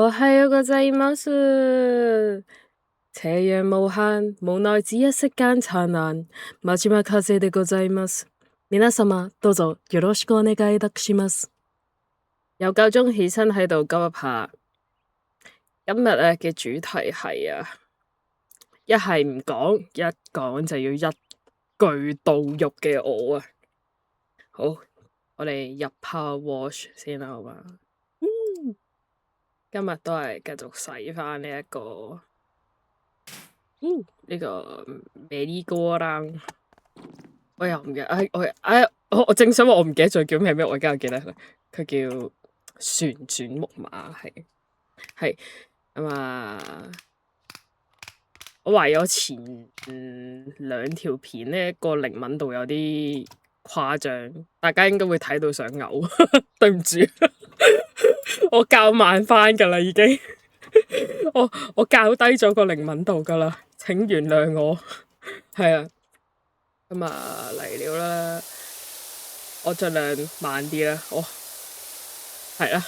我係個仔貓樹，斜陽無限，無奈只一息間燦爛。まちまかぜでございます。皆様どうぞよろしくお願いいたします。又夠鐘起身喺度急一下。今日嘅主題係一係唔講，一講就要一句到肉嘅我啊！好，我哋入 power wash 先啦，好嘛？今日都係繼續洗翻呢一個呢個美利哥啦。我又唔記得，我正想話我唔記得咗叫咩名，我而家又記得啦。佢叫旋轉木馬，係咁啊！我懷疑我前兩條片呢個靈敏度有啲誇張，大家應該會睇到想嘔，對唔住，我較慢翻噶啦，已經，我較低咗個靈敏度噶啦，請原諒我，係啊，咁啊嚟了啦，我盡量慢啲啦，係啦，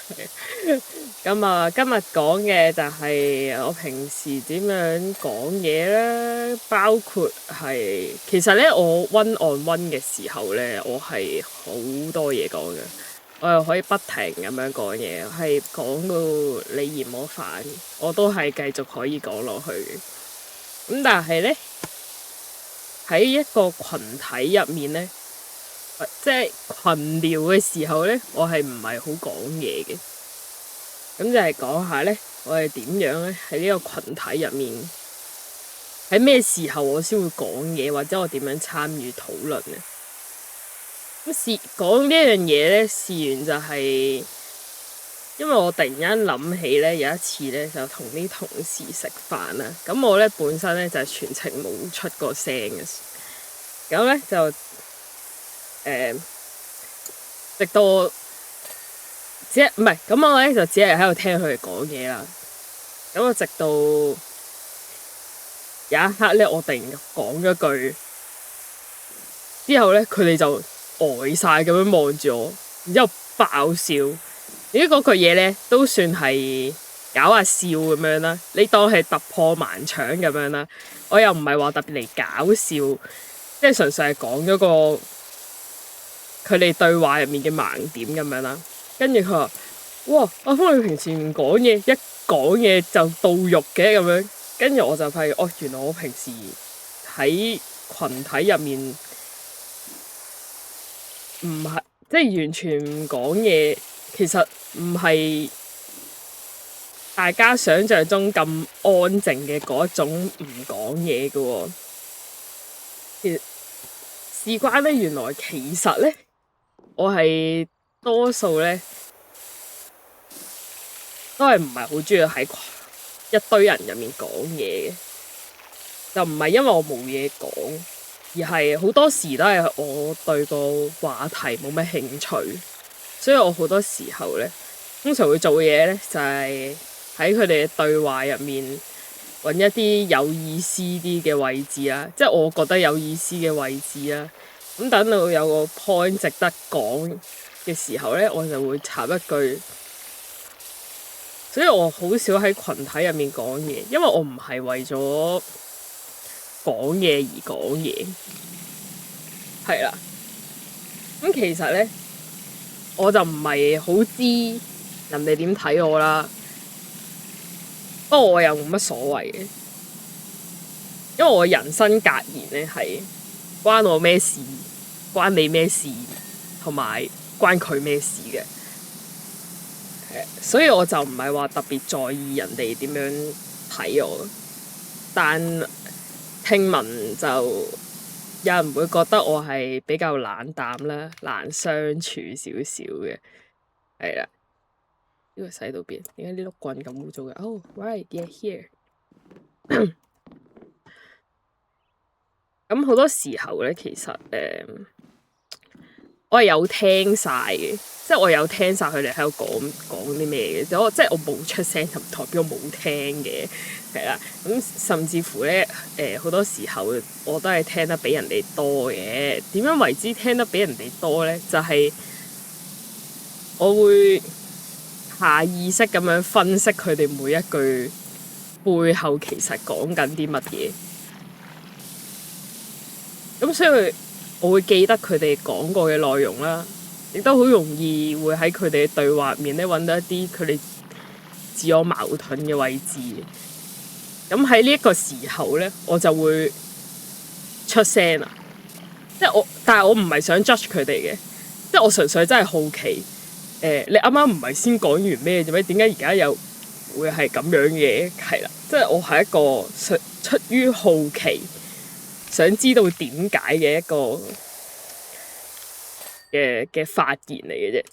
咁啊今日講嘅就係我平時點樣講嘢啦，包括係其實咧我one on one嘅時候咧，我係好多嘢講嘅，我又可以不停咁樣講嘢，係講到你嫌我煩，我都係繼續可以講落去嘅。咁但係咧喺一個群體入面咧，即係群聊嘅時候咧，我係唔係好講嘢嘅。咁就係講下咧，我係點樣咧喺呢個群體入面，喺咩時候我先會講嘢，或者我點樣參與討論咧？咁講呢樣嘢咧，事緣就係因為我突然間諗起咧，有一次咧就同啲同事食飯啦。咁我咧本身咧就係全程冇出過聲嘅，咁咧就直到我咧就只係喺度聽佢哋講嘢啦。咁我直到有一刻咧，我突然講咗句之後咧，佢哋就呆晒咁樣望住我，然之後爆笑。如果嗰句嘢咧都算係搞下笑咁樣啦，你當係突破盲腸咁樣啦。我又唔係話特別嚟搞笑，即係純粹係講咗個佢哋對話入面嘅盲點咁樣啦。跟住佢話：哇！阿峰你平時唔講嘢，一講嘢就到肉嘅咁樣。跟住我就發現，原來我平時喺群體入面唔係即係完全唔講嘢，其實唔係大家想像中咁安靜嘅嗰一種唔講嘢嘅喎。其實事關咧，原來其實咧，我係多數咧都係唔係好中意喺一堆人入面講嘢嘅，就唔係因為我冇嘢講，而係好多時都係我對個話題冇乜興趣，所以我好多時候咧，通常會做嘅嘢咧就係喺佢哋嘅對話入面揾一啲有意思啲嘅位置啦，即係我覺得有意思嘅位置啦。咁等到有個 point 值得講嘅時候咧，我就會插一句。所以我好少喺群體入面講嘢，因為我唔係為咗講嘢而講嘢，係啦。咁其實咧，我就唔係好知人哋點睇我啦。不過我又冇乜所謂嘅，因為我人生格言咧係關我咩事，關你咩事，同埋關佢咩事嘅。所以我就唔係話特別在意人哋點樣睇我，但聽聞就有人會覺得我係比較冷淡啦，難相處少少嘅，係啦。呢個洗到邊？點解呢碌棍咁污糟嘅？Oh right, yeah here 。咁好多時候咧，其實我係有聽晒嘅。即係我有聽晒佢哋喺度講啲咩嘅，即係我冇出聲就唔代表我冇聽嘅，係啦。咁甚至乎咧，好多時候我都係聽得比人哋多嘅。點樣為之聽得比人哋多咧？就係我會下意識咁樣分析佢哋每一句背後其實講緊啲乜嘢。咁所以我會記得佢哋講過嘅內容啦，亦都好容易會喺佢哋嘅對話入面咧揾到一啲佢哋自我矛盾嘅位置。咁喺呢一個時候咧，我就會出聲啦。但係我唔係想 judge 佢哋嘅，即係我純粹真係好奇。你啱啱唔係先講完咩啫咩？點解而家又會係咁樣嘅？係啦，即係我係一個出於好奇，想知道點解嘅一個嘅發言嚟嘅啫。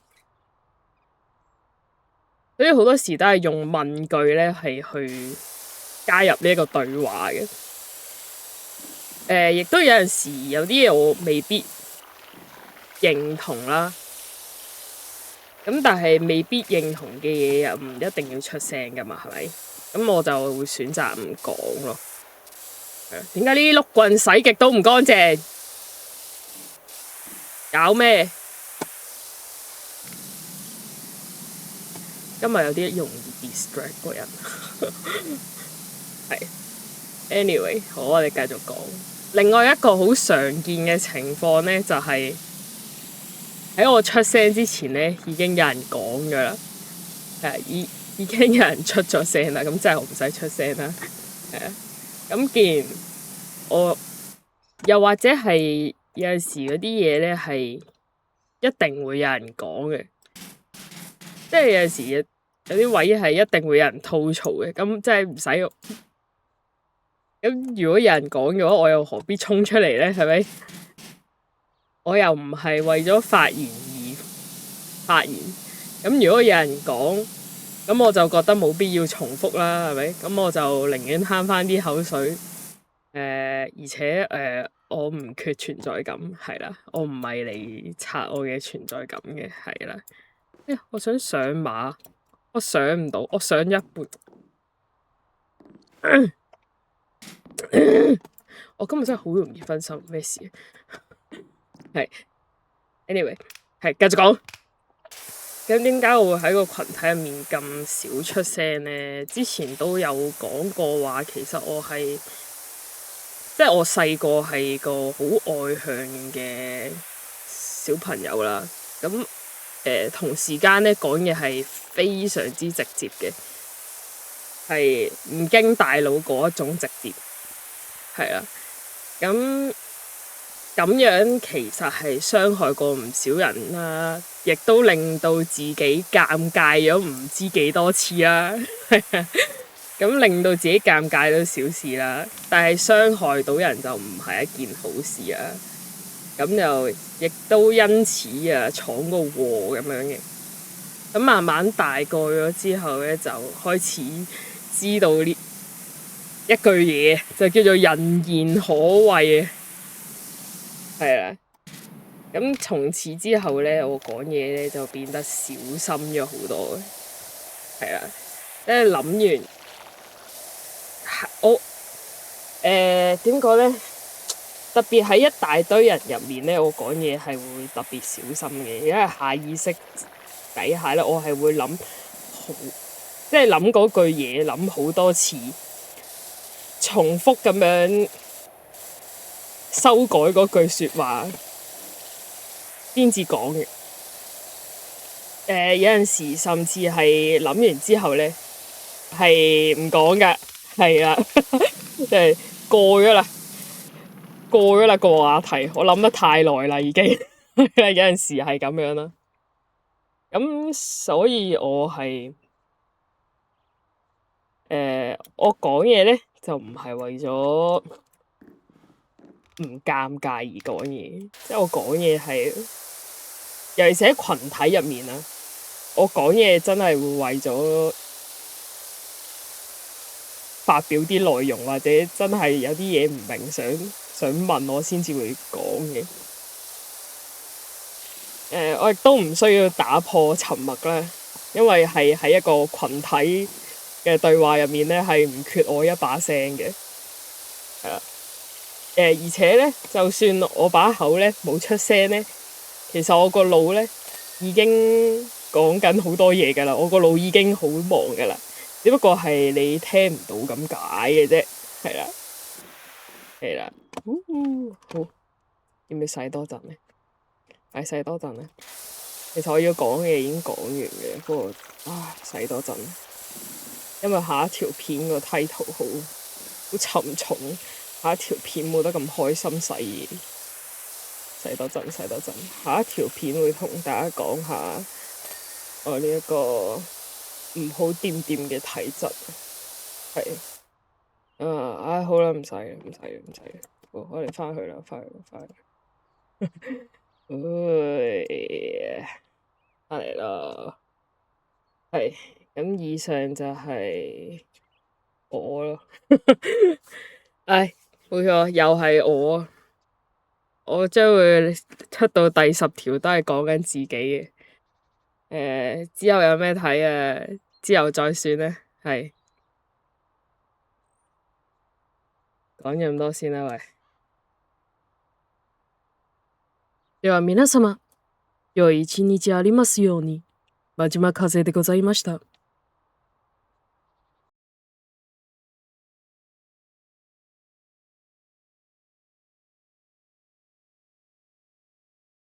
所以好多時都係用問句咧係去加入呢一個對話嘅。亦都有陣時有啲嘢我未必認同啦。咁但係未必認同嘅嘢又唔一定要出聲噶嘛，係咪？咁我就會選擇唔講咯。點解呢啲碌棍洗極都唔乾淨？搞咩？今日有啲容易 distract 個人。係。Anyway， 好，我哋繼續講。另外一個好常見嘅情況咧，就係喺我出聲之前咧，已經有人講㗎啦。已經有人出咗聲啦，咁即係我唔使出聲啦。咁既然我又或者係有陣時嗰啲嘢咧係一定會有人講嘅，即係有陣時有啲位係一定會有人吐槽嘅，咁即係唔使。咁如果有人講嘅話，我又何必衝出嚟咧？係咪？我又唔係為咗發言而發言。咁如果有人講，咁我就覺得冇必要重複啦，係咪？咁我就寧願慳翻啲口水。而且我唔缺存在感，係啦，我唔係嚟刷我嘅存在感嘅，係啦。我想上馬，我上唔到，我上一半。我今日真係好容易分心，咩事？係，anyway， 係繼續講。咁點解我會喺個群體入面咁少出聲呢？之前都有講過話，其實我係即係我細個係個好外向嘅小朋友啦。咁同時間咧講嘢係非常之直接嘅，係唔經大腦嗰一種直接。係啊，咁樣其實係傷害過唔少人啦，亦都令到自己尷尬咗唔知幾多次啦。咁令到自己尷尬咗小事啦，但係傷害到人就唔係一件好事啊。咁就亦都因此啊闖個禍咁樣嘅。咁慢慢大個咗之後咧，就開始知道呢一句嘢就叫做人言可畏啊，係啦。咁從此之後咧，我講嘢咧就變得小心咗好多嘅，係啦。即係諗完，我點講咧？特別喺一大堆人入面咧，我講嘢係會特別小心嘅，因為下意識底下咧，我係會諗即係諗嗰句嘢諗好多次。重複咁樣修改嗰句説話先至講嘅。有陣時甚至係諗完之後咧係唔講㗎，係啦，即係過咗啦個話題，我諗得太耐啦已經。有陣時係咁樣啦。咁所以我係我講嘢咧。就唔係為咗唔尷尬而講嘢，即係我講嘢係，尤其是喺群體入面啊，我講嘢真係會為咗發表啲內容，或者真係有啲嘢唔明想問我先至會講嘅。我亦都唔需要打破沉默啦，因為係喺一個群體嘅對話入面咧，係唔缺我一把聲嘅，係啦。而且咧，就算我把口咧冇出聲咧，其實我個腦咧已經講緊好多嘢㗎啦，我個腦已經好忙㗎啦，只不過係你聽唔到咁解嘅啫，係啦，係啦，好，要唔要洗多陣咧？洗多陣咧。其實我要講嘅嘢已經講完嘅，不過洗多陣，因為下一條片個 title 好沉重，下一條片冇得咁開心洗嘢。洗多陣，下一條片會同大家講下我呢一個唔好掂嘅體質，係好啦，唔使，好，我哋翻去啦，翻嚟啦，係咁，以上就係我咯，冇錯，又係我。我將會出到第10條都係講緊自己嘅，之後有咩睇啊？之後再算啦，係講咗咁多先啦，喂。では皆様、良い一日ありますように。真島和でございました。